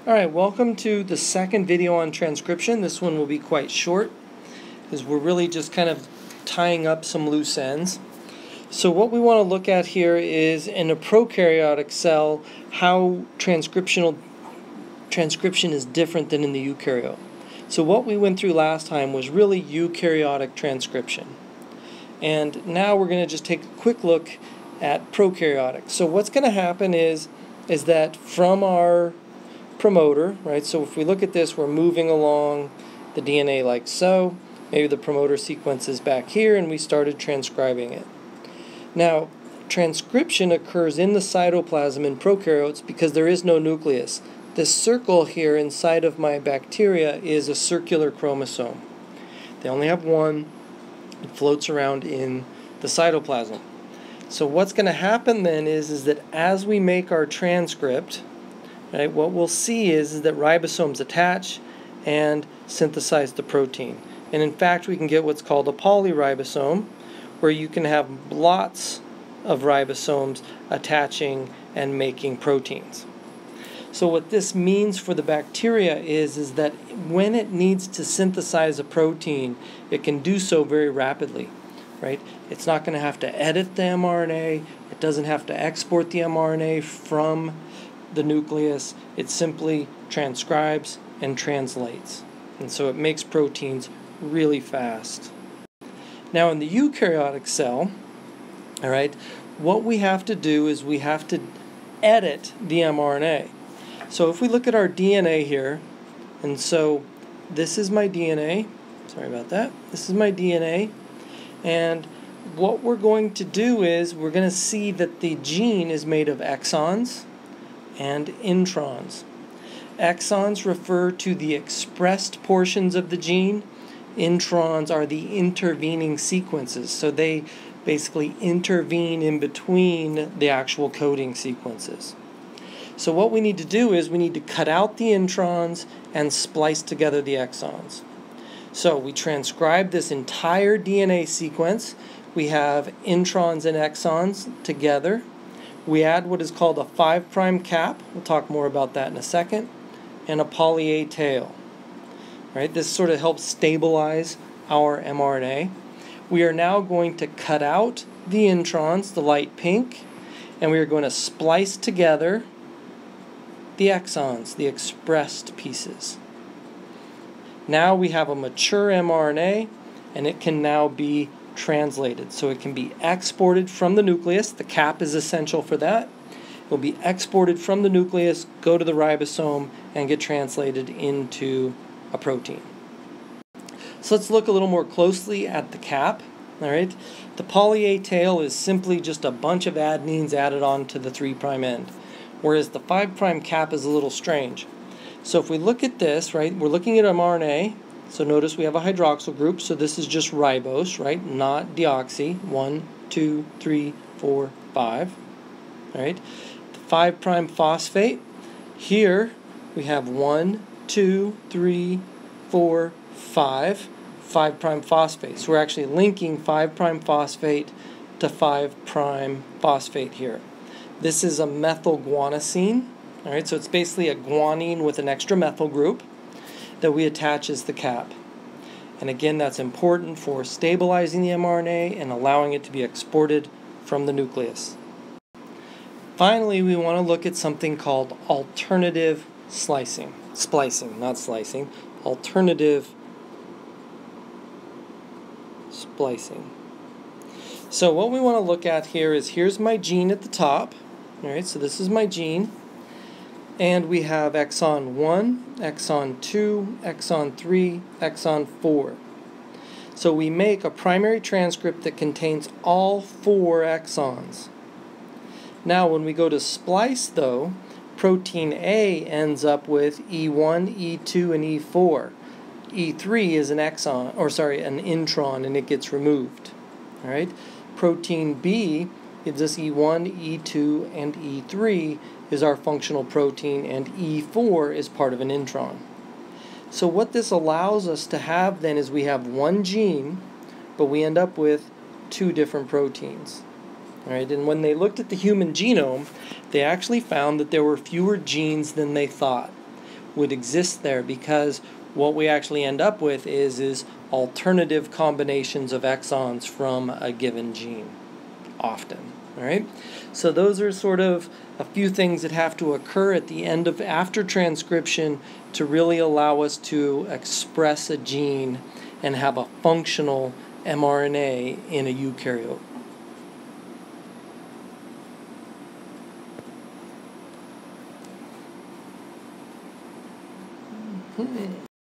Alright, welcome to the second video on transcription. This one will be quite short because we're really just kind of tying up some loose ends. So what we want to look at here is in a prokaryotic cell how transcription is different than in the eukaryote. So what we went through last time was really eukaryotic transcription. And now we're going to just take a quick look at prokaryotic. So what's going to happen is that from our promoter, right? So if we look at this, we're moving along the DNA like so. Maybe the promoter sequence is back here and we started transcribing it. Now, transcription occurs in the cytoplasm in prokaryotes because there is no nucleus. This circle here inside of my bacteria is a circular chromosome. They only have one. It floats around in the cytoplasm. So what's going to happen then is that as we make our transcript, right, what we'll see is that ribosomes attach and synthesize the protein. And in fact, we can get what's called a polyribosome, where you can have lots of ribosomes attaching and making proteins. So what this means for the bacteria is that when it needs to synthesize a protein, it can do so very rapidly, right? It's not going to have to edit the mRNA. It doesn't have to export the mRNA from the nucleus. It simply transcribes and translates. And so it makes proteins really fast. Now in the eukaryotic cell, all right, what we have to do is we have to edit the mRNA. So if we look at our DNA here, and so this is my DNA, sorry about that, this is my DNA, and what we're going to do is we're going to see that the gene is made of exons and introns. Exons refer to the expressed portions of the gene. Introns are the intervening sequences. So they basically intervene in between the actual coding sequences. So what we need to do is we need to cut out the introns and splice together the exons. So we transcribe this entire DNA sequence. We have introns and exons together. We add what is called a 5' cap, we'll talk more about that in a second, and a poly A tail. Right? This sort of helps stabilize our mRNA. We are now going to cut out the introns, the light pink, and we are going to splice together the exons, the expressed pieces. Now we have a mature mRNA, and it can now be translated. So it can be exported from the nucleus. The cap is essential for that. It will be exported from the nucleus, go to the ribosome, and get translated into a protein. So let's look a little more closely at the cap. All right, the poly A tail is simply just a bunch of adenines added on to the 3' end, whereas the 5' cap is a little strange. So if we look at this, right, we're looking at mRNA. So notice we have a hydroxyl group, so this is just ribose, right, not deoxy. 1, 2, 3, 4, 5. All right, the 5' phosphate. Here we have 1, 2, 3, 4, 5. 5' phosphate. So we're actually linking 5' phosphate to 5' phosphate here. This is a methylguanosine. All right, so it's basically a guanine with an extra methyl group that we attach as the cap. And again, that's important for stabilizing the mRNA and allowing it to be exported from the nucleus. Finally, we want to look at something called alternative splicing, not slicing, alternative splicing. So what we want to look at here is here's my gene at the top. All right, so this is my gene. And we have exon 1, exon 2, exon 3, exon 4. So we make a primary transcript that contains all 4 exons. Now when we go to splice though, protein A ends up with E1, E2, and E4. E3 is an exon, or sorry, an intron, and it gets removed. All right? Protein B gives us E1, E2, and E3 is our functional protein, and E4 is part of an intron. So what this allows us to have then is we have one gene, but we end up with 2 different proteins. All right? And when they looked at the human genome, they actually found that there were fewer genes than they thought. would exist there, because what we actually end up with is alternative combinations of exons from a given gene, often. All right, so those are sort of a few things that have to occur at the end of after transcription to really allow us to express a gene and have a functional mRNA in a eukaryote.